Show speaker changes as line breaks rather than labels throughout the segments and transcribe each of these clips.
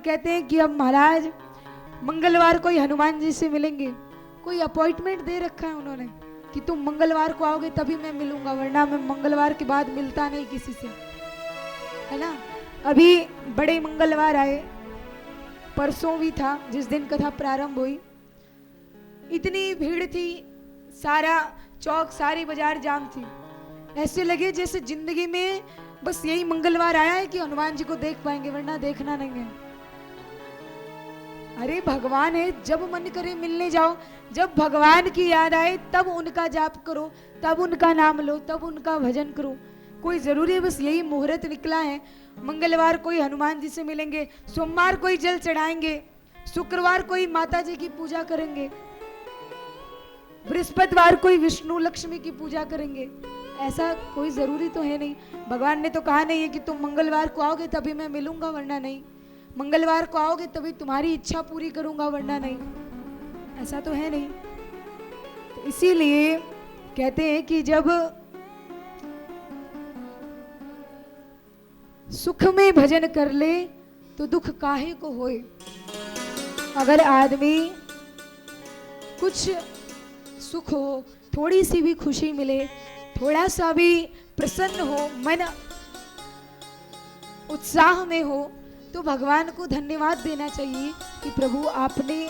कहते हैं कि अब महाराज मंगलवार को ही हनुमान जी से मिलेंगे। कोई अपॉइंटमेंट दे रखा है उन्होंने कि तुम मंगलवार को आओगे तभी मैं मिलूंगा, वरना मैं मंगलवार के बाद मिलता नहीं किसी से, है ना। अभी बड़े मंगलवार आए, परसों भी था जिस दिन कथा प्रारंभ हुई। इतनी भीड़ थी, सारा चौक सारी बाजार जाम थी। ऐसे लगे जैसे जिंदगी में बस यही मंगलवार आया है कि हनुमान जी को देख पाएंगे, वरना देखना नहीं है। अरे भगवान है, जब मन करे मिलने जाओ, जब भगवान की याद आए तब उनका जाप करो, तब उनका नाम लो, तब उनका भजन करो। कोई जरूरी है बस यही मुहूर्त निकला है, मंगलवार को ही हनुमान जी से मिलेंगे, सोमवार को ही जल चढ़ाएंगे, शुक्रवार को ही माता जी की पूजा करेंगे, बृहस्पतिवार को ही विष्णु लक्ष्मी की पूजा करेंगे। ऐसा कोई जरूरी तो है नहीं। भगवान ने तो कहा नहीं है कि तुम मंगलवार को आओगे तभी मैं मिलूंगा, वरना नहीं। मंगलवार को आओगे तभी तुम्हारी इच्छा पूरी करूंगा, वरना नहीं। ऐसा तो है नहीं। तो इसीलिए कहते हैं कि जब सुख में भजन कर ले तो दुख काहे को होए। अगर आदमी कुछ सुख हो, थोड़ी सी भी खुशी मिले, थोड़ा सा भी प्रसन्न हो, मन उत्साह में हो, तो भगवान को धन्यवाद देना चाहिए कि प्रभु आपने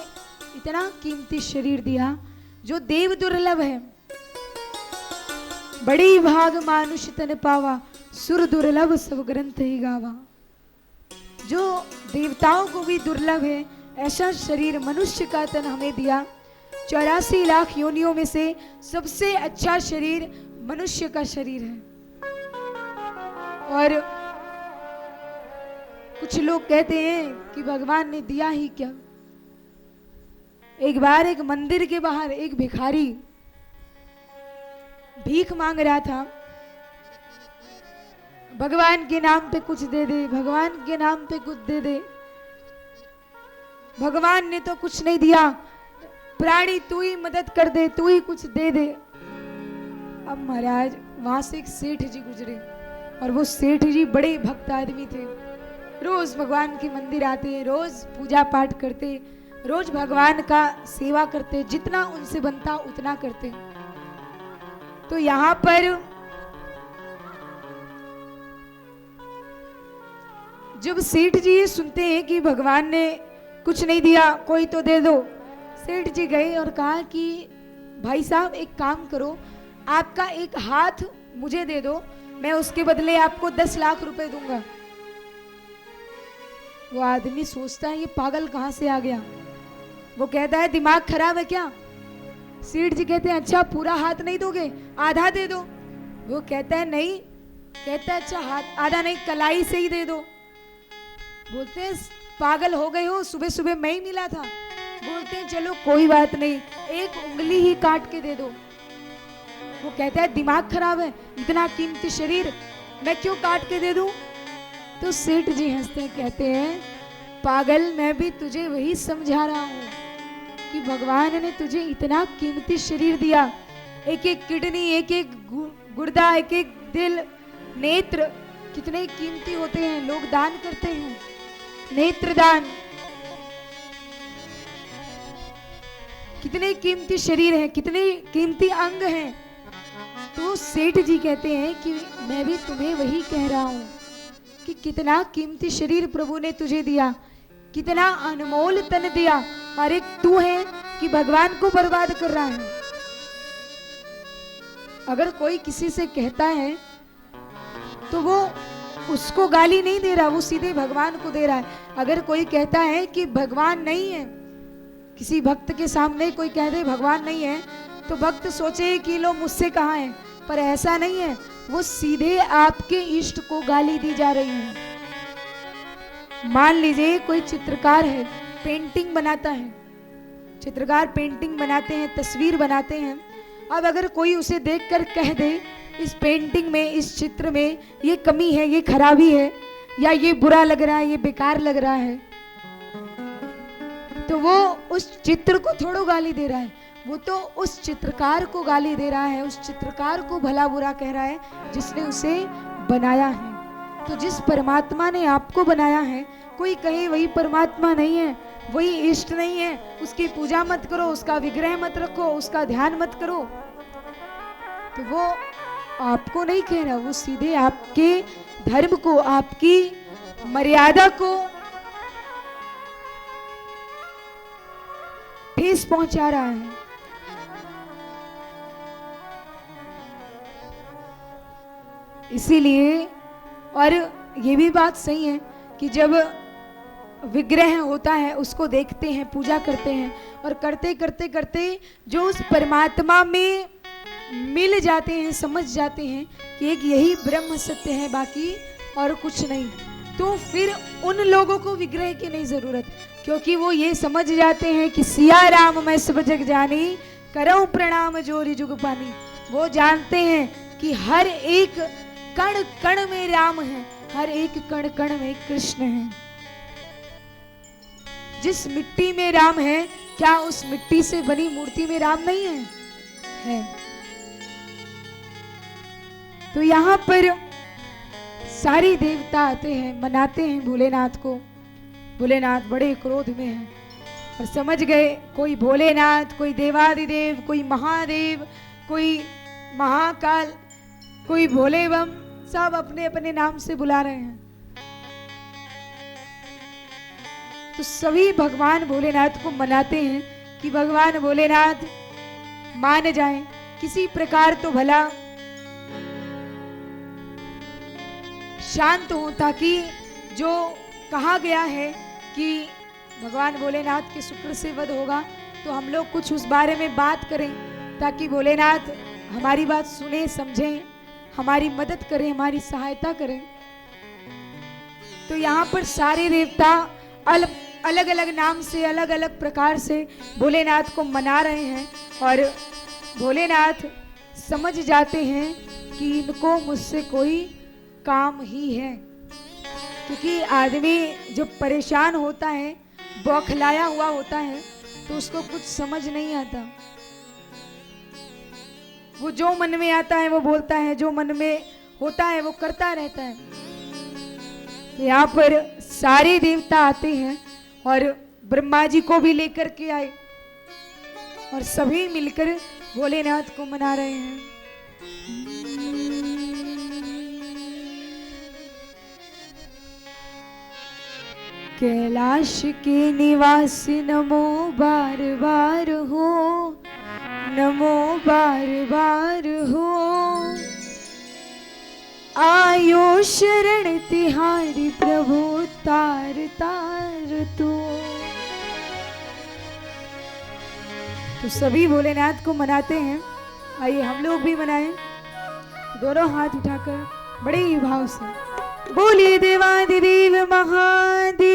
इतना कीमती शरीर दिया जो देव दुर्लभ है। बड़ी भाग मानुष तन पावा, सुर दुर्लभ सब ग्रंथ ही गावा। जो देवताओं को भी दुर्लभ है ऐसा शरीर मनुष्य का तन हमें दिया। 84 लाख योनियों में से सबसे अच्छा शरीर मनुष्य का शरीर है। और कुछ लोग कहते हैं कि भगवान ने दिया ही क्या। एक बार एक मंदिर के बाहर एक भिखारी भीख मांग रहा था, भगवान के नाम पे कुछ दे दे, भगवान के नाम पे कुछ दे दे। भगवान ने तो कुछ नहीं दिया, प्राणी तू ही मदद कर दे, तू ही कुछ दे दे। अब महाराज वहां से एक सेठ जी गुजरे और वो सेठ जी बड़े भक्त आदमी थे, रोज भगवान के मंदिर आते, रोज पूजा पाठ करते, रोज भगवान का सेवा करते, जितना उनसे बनता उतना करते। तो यहाँ पर जब सेठ जी सुनते हैं कि भगवान ने कुछ नहीं दिया, कोई तो दे दो, सेठ जी गए और कहा कि भाई साहब एक काम करो, आपका एक हाथ मुझे दे दो, मैं उसके बदले आपको 10 लाख रुपए दूंगा। वो आदमी सोचता है ये पागल कहां से आ गया। वो कहता है दिमाग खराब है क्या। सेठ जी कहते हैं अच्छा पूरा हाथ नहीं दोगे, आधा दे दो। वो कहता है नहीं, कहता है अच्छा हाथ आधा नहीं, कलाई से ही दे दो। बोलते हैं पागल हो गए हो, सुबह सुबह मैं ही मिला था। बोलते हैं चलो कोई बात नहीं, एक उंगली ही काट के दे दो। वो कहता है दिमाग खराब है, इतना कीमती शरीर मैं क्यों काट के दे दूं। तो सेठ जी हंसते कहते हैं पागल, मैं भी तुझे वही समझा रहा हूं कि भगवान ने तुझे इतना कीमती शरीर दिया, एक एक किडनी, एक एक गुर्दा, एक एक दिल, नेत्र कितने कीमती होते हैं, लोग दान करते हैं, नेत्र दान। कितने कीमती शरीर है, कितने कीमती अंग हैं। तो सेठ जी कहते हैं कि मैं भी तुम्हें वही कह रहा हूं कि कितना कीमती शरीर प्रभु ने तुझे दिया, कितना अनमोल तन दिया, और एक तू है कि भगवान को बर्बाद कर रहा है। अगर कोई किसी से कहता है तो वो उसको गाली नहीं दे रहा, वो सीधे भगवान को दे रहा है। अगर कोई कहता है कि भगवान नहीं है, किसी भक्त के सामने कोई कह दे भगवान नहीं है, तो भक्त सोचे कि लो मुझसे कहाँ है, पर ऐसा नहीं है, वो सीधे आपके इष्ट को गाली दी जा रही है। मान लीजिए कोई चित्रकार है, पेंटिंग बनाता है, चित्रकार पेंटिंग बनाते हैं, तस्वीर बनाते हैं। अब अगर कोई उसे देखकर कह दे इस पेंटिंग में, इस चित्र में ये कमी है, ये खराबी है, या ये बुरा लग रहा है, ये बेकार लग रहा है, तो वो उस चित्र को थोड़ो गाली दे रहा है, वो तो उस चित्रकार को गाली दे रहा है, उस चित्रकार को भला बुरा कह रहा है जिसने उसे बनाया है। तो जिस परमात्मा ने आपको बनाया है, कोई कहे वही परमात्मा नहीं है, वही इष्ट नहीं है, उसकी पूजा मत करो, उसका विग्रह मत रखो, उसका ध्यान मत करो, तो वो आपको नहीं कह रहा, वो सीधे आपके धर्म को, आपकी मर्यादा को ठेस पहुंचा रहा है। इसीलिए, और ये भी बात सही है कि जब विग्रह होता है उसको देखते हैं, पूजा करते हैं, और करते करते करते जो उस परमात्मा में मिल जाते हैं, समझ जाते हैं कि एक यही ब्रह्म सत्य है, बाकी और कुछ नहीं, तो फिर उन लोगों को विग्रह की नहीं जरूरत, क्योंकि वो ये समझ जाते हैं कि सिया राम मैं सब जग जानी, करऊं प्रणाम जोरी जुग पानी। वो जानते हैं कि हर एक कण कण में राम है, हर एक कण कण में कृष्ण है। जिस मिट्टी में राम है, क्या उस मिट्टी से बनी मूर्ति में राम नहीं है? है। तो यहाँ पर सारे देवता आते हैं, मनाते हैं भोलेनाथ को। भोलेनाथ बड़े क्रोध में हैं और समझ गए, कोई भोलेनाथ, कोई देवादिदेव, कोई महादेव, कोई महाकाल, कोई भोले बम, सब अपने अपने नाम से बुला रहे हैं। तो सभी भगवान भोलेनाथ को मनाते हैं कि भगवान भोलेनाथ मान जाएं, किसी प्रकार तो भला शांत हो, ताकि जो कहा गया है कि भगवान भोलेनाथ के शुक्र से वध होगा, तो हम लोग कुछ उस बारे में बात करें, ताकि भोलेनाथ हमारी बात सुने, समझें, हमारी मदद करें, हमारी सहायता करें। तो यहाँ पर सारे देवता अलग अलग नाम से, अलग अलग प्रकार से भोलेनाथ को मना रहे हैं, और भोलेनाथ समझ जाते हैं कि इनको मुझसे कोई काम ही है। क्योंकि आदमी जब परेशान होता है, बौखलाया हुआ होता है, तो उसको कुछ समझ नहीं आता। वो जो मन में आता है वो बोलता है, जो मन में होता है वो करता रहता है। तो यहाँ पर सारे देवता आते हैं और ब्रह्मा जी को भी लेकर के आए, और सभी मिलकर भोलेनाथ को मना रहे हैं। कैलाश के निवासी नमो बार बार हो, नमो बार बार हो, आयो शरण तिहारी प्रभु तार तार तो सभी भोलेनाथ को मनाते हैं। आइए हम लोग भी मनाएं, दोनों हाथ उठाकर बड़े ही भाव से। बोलिए देवादिदेव महादेव